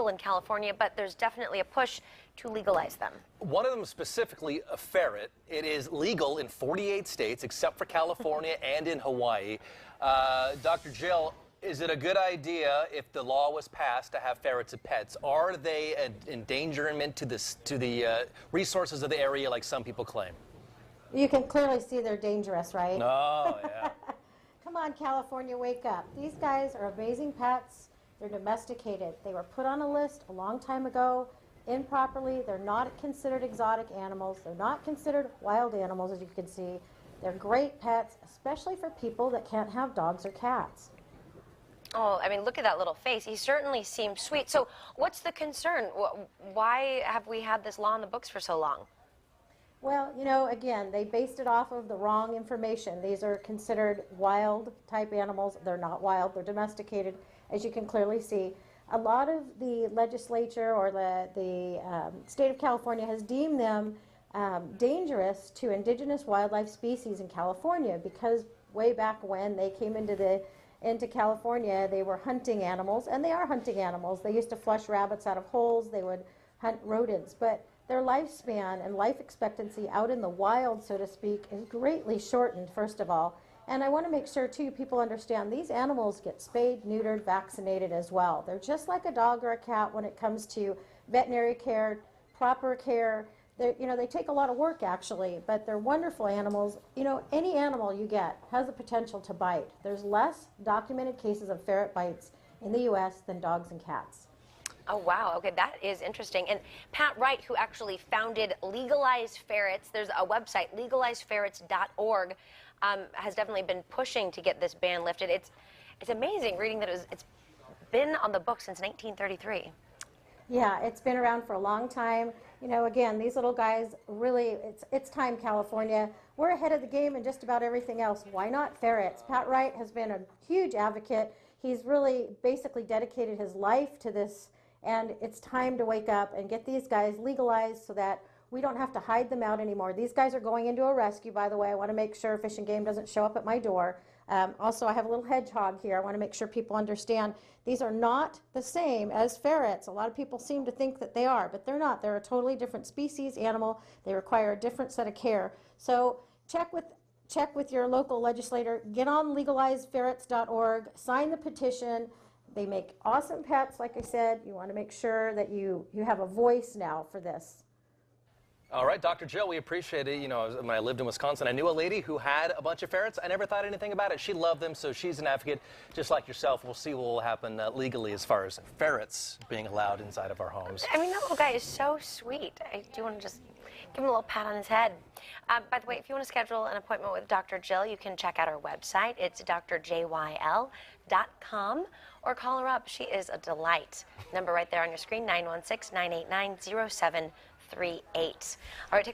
in California, but there's definitely a push to legalize them. One of them specifically, a ferret. It is legal in 48 states except for California and in Hawaii. Dr. Jill, is it a good idea if the law was passed to have ferrets as pets? Are they an endangerment to the resources of the area like some people claim? You can clearly see they're dangerous, right? Oh, yeah. Come on, California, wake up. These guys are amazing pets. They're domesticated. They were put on a list a long time ago improperly. They're not considered exotic animals. They're not considered wild animals, as you can see. They're great pets, especially for people that can't have dogs or cats. Oh, I mean, look at that little face. He certainly seems sweet. So what's the concern? Why have we had this law in the books for so long? Well, you know, again, they based it off of the wrong information. These are considered wild type animals. They're not wild, they're domesticated, as you can clearly see. A lot of the legislature or the state of California has deemed them dangerous to indigenous wildlife species in California because way back when they came into California, they were hunting animals, and they are hunting animals. They used to flush rabbits out of holes, they would hunt rodents, but their lifespan and life expectancy out in the wild, so to speak, is greatly shortened, first of all. And I want to make sure, too, people understand these animals get spayed, neutered, vaccinated as well. They're just like a dog or a cat when it comes to veterinary care, proper care. They take a lot of work, actually, but they're wonderful animals. You know, any animal you get has the potential to bite. There's less documented cases of ferret bites in the U.S. than dogs and cats. Oh, wow. Okay, that is interesting. And Pat Wright, who actually founded Legalize Ferrets, there's a website, legalizeferrets.org, has definitely been pushing to get this ban lifted. It's amazing reading that it's been on the book since 1933. Yeah, it's been around for a long time. You know, again, these little guys, really, it's time, California. We're ahead of the game in just about everything else. Why not ferrets? Pat Wright has been a huge advocate. He's really basically dedicated his life to this. And it's time to wake up and get these guys legalized so that we don't have to hide them out anymore. These guys are going into a rescue, by the way. I want to make sure Fish and Game doesn't show up at my door. Also, I have a little hedgehog here. I want to make sure people understand these are not the same as ferrets. A lot of people seem to think that they are, but they're not. They're a totally different species animal. They require a different set of care. So check with your local legislator. Get on legalizeferrets.org. Sign the petition. They make awesome pets, like I said. You want to make sure that you have a voice now for this. All right, Dr. Jill, we appreciate it. You know, when I lived in Wisconsin, I knew a lady who had a bunch of ferrets. I never thought anything about it. She loved them, so she's an advocate, just like yourself. We'll see what will happen legally as far as ferrets being allowed inside of our homes. I mean, that little guy is so sweet. I do want to just give him a little pat on his head. By the way, if you want to schedule an appointment with Dr. Jill, you can check out her website. It's drjyl.com or call her up. She is a delight. Number right there on your screen, 916-989-0738. All right, take